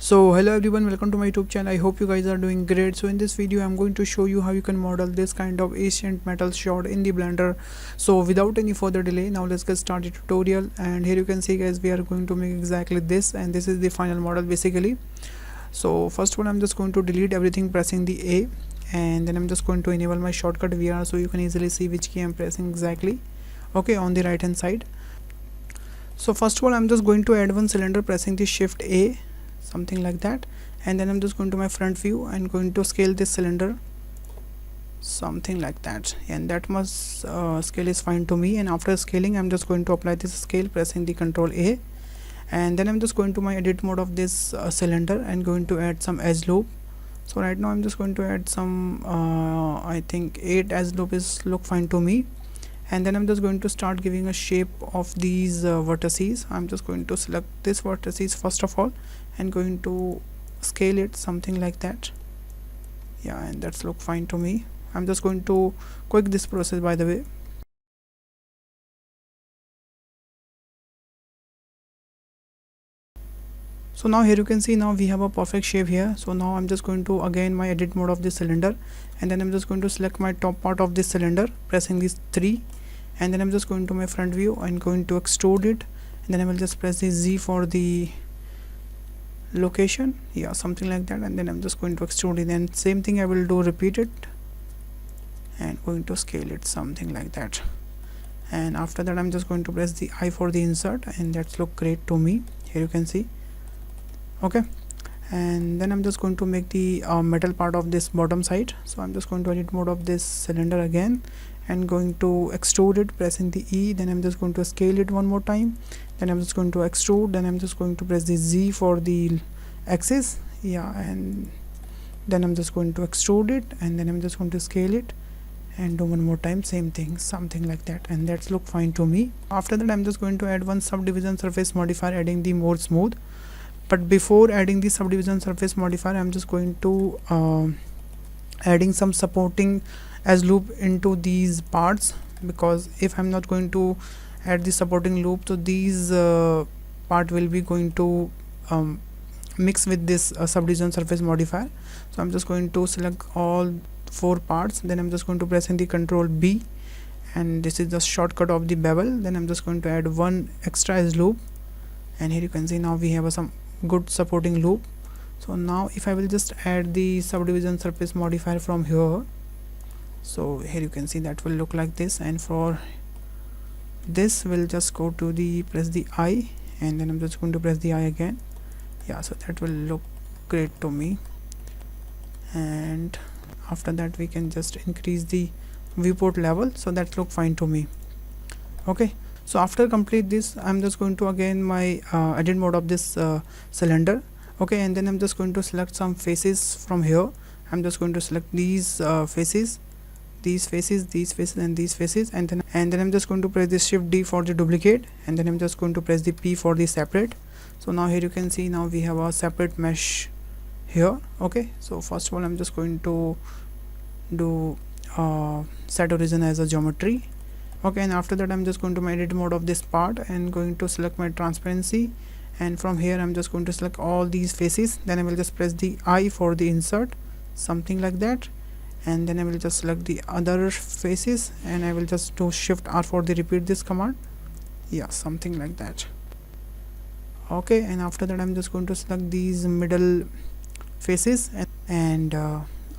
So hello everyone, welcome to my YouTube channel. I hope you guys are doing great. So in this video I'm going to show you how you can model this kind of ancient metal shot in the Blender. So without any further delay, now let's get started tutorial. And here you can see guys, we are going to make exactly this, and this is the final model basically. So first of all, I'm just going to delete everything pressing the A, and then I'm just going to enable my shortcut VR so you can easily see which key I'm pressing exactly. Okay, on the right hand side. So first of all, I'm just going to add one cylinder pressing the shift A, something like that, and then I'm just going to my front view and going to scale this cylinder something like that, and that much scale is fine to me. And after scaling, I'm just going to apply this scale pressing the control A, and then I'm just going to my edit mode of this cylinder and going to add some edge loop. So right now I'm just going to add some I think 8 edge loop is look fine to me. And then I'm just going to start giving a shape of these vertices. I'm just going to select this vertices first of all and going to scale it something like that. Yeah, and that's look fine to me. I'm just going to quick this process by the way. So now here you can see, now we have a perfect shape here. So now I'm just going to again my edit mode of this cylinder, and then I'm just going to select my top part of this cylinder pressing these 3, and then I'm just going to my front view and going to extrude it, and then I will just press the Z for the location, yeah, something like that, and then I'm just going to extrude it, and same thing I will do, repeat it, and going to scale it something like that. And after that I'm just going to press the I for the insert, and that's look great to me. Here you can see. Okay, and then I'm just going to make the metal part of this bottom side. So I'm just going to edit mode of this cylinder again and going to extrude it pressing the E, then I'm just going to scale it one more time, then I'm just going to extrude, then I'm just going to press the Z for the axis, yeah, and then I'm just going to extrude it, and then I'm just going to scale it and do one more time, same thing, something like that, and that's look fine to me. After that I'm just going to add one subdivision surface modifier, adding the more smooth. But before adding the subdivision surface modifier, I'm just going to adding some supporting edge loop into these parts, because if I'm not going to add the supporting loop, so these part will be going to mix with this subdivision surface modifier. So I'm just going to select all 4 parts, then I'm just going to press in the control B, and this is the shortcut of the bevel. Then I'm just going to add one extra edge loop, and here you can see now we have some good supporting loop. So now if I will just add the subdivision surface modifier from here, so here you can see that will look like this, and for this we'll just go to the press the I, and then I'm just going to press the I again, yeah, so that will look great to me. And after that we can just increase the viewport level, so that look fine to me. Okay, so after complete this, I'm just going to again my edit mode of this cylinder. Okay, and then I'm just going to select some faces from here. I'm just going to select these faces, these faces, these faces, and these faces, and then I'm just going to press the shift D for the duplicate, and then I'm just going to press the P for the separate. So now here you can see now we have a separate mesh here. Okay, so first of all I'm just going to do set origin as a geometry. Okay, and after that I'm just going to my edit mode of this part and going to select my transparency, and from here I'm just going to select all these faces, then I will just press the I for the insert, something like that, and then I will just select the other faces, and I will just do shift R for the repeat this command, yeah, something like that. Okay, and after that I'm just going to select these middle faces, and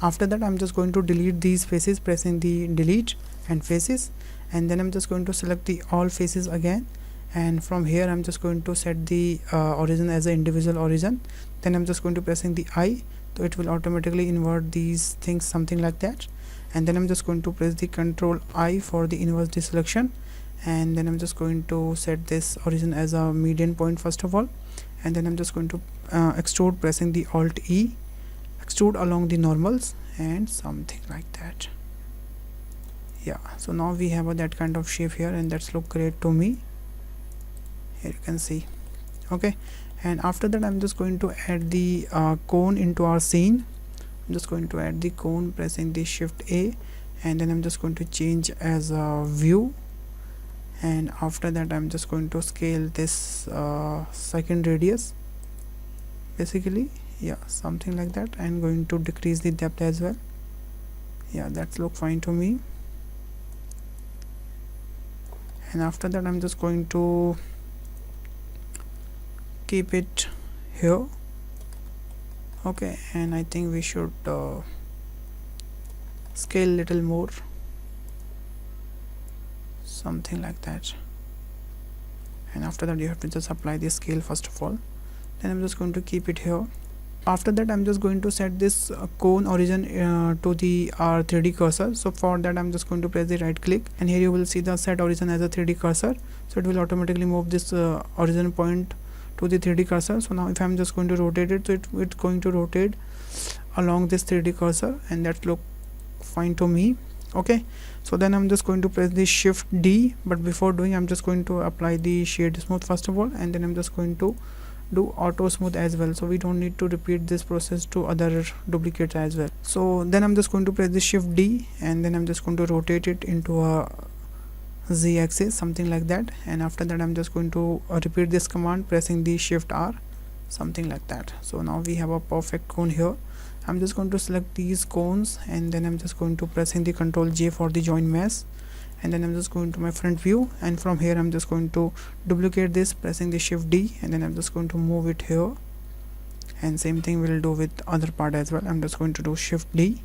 after that I'm just going to delete these faces pressing the delete and faces, and then I'm just going to select the all faces again, and from here I'm just going to set the origin as an individual origin, then I'm just going to pressing the I, so it will automatically invert these things, something like that, and then I'm just going to press the control I for the inverse deselection, and then I'm just going to set this origin as a median point first of all, and then I'm just going to extrude pressing the alt E, extrude along the normals, and something like that. Yeah, so now we have that kind of shape here, and that's look great to me. Here you can see. Okay, and after that I'm just going to add the cone into our scene. I'm just going to add the cone pressing the shift A, and then I'm just going to change as a view, and after that I'm just going to scale this second radius basically. Yeah, something like that. And going to decrease the depth as well. Yeah, that's look fine to me. And after that I'm just going to keep it here. Okay, and I think we should scale little more, something like that. And after that you have to just apply the scale first of all. Then I'm just going to keep it here. After that I'm just going to set this cone origin to the 3D cursor. So for that I'm just going to press the right click, and here you will see the set origin as a 3D cursor. So it will automatically move this origin point to the 3D cursor. So now if I'm just going to rotate it, so it's going to rotate along this 3D cursor, and that look fine to me. Okay, so then I'm just going to press the Shift D, but before doing I'm just going to apply the shade smooth first of all, and then I'm just going to do auto smooth as well, so we don't need to repeat this process to other duplicates as well. So then I'm just going to press the Shift D, and then I'm just going to rotate it into a Z axis, something like that. And after that I'm just going to repeat this command pressing the Shift R, something like that. So now we have a perfect cone here. I'm just going to select these cones, and then I'm just going to pressing the Ctrl J for the join mesh, and then I'm just going to my front view, and from here I'm just going to duplicate this pressing the Shift D, and then I'm just going to move it here, and same thing we'll do with other part as well. I'm just going to do Shift D,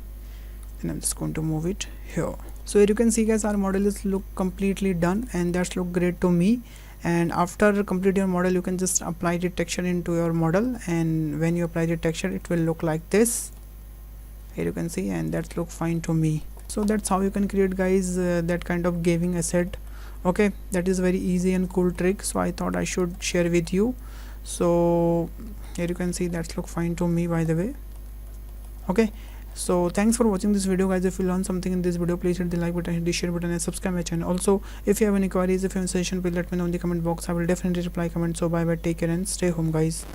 and I'm just going to move it here. So here you can see guys, our model is look completely done, and that's look great to me. And after complete your model, you can just apply the texture into your model, and when you apply the texture it will look like this. Here you can see, and that look fine to me. So that's how you can create guys that kind of gaming asset. Okay, that is very easy and cool trick, so I thought I should share with you. So here you can see that look fine to me, by the way. Okay, so thanks for watching this video guys. If you learned something in this video, please hit the like button, hit the share button, and subscribe my channel. Also, if you have any queries, if you have a suggestion, please let me know in the comment box. I will definitely reply comment. So bye bye, take care and stay home guys.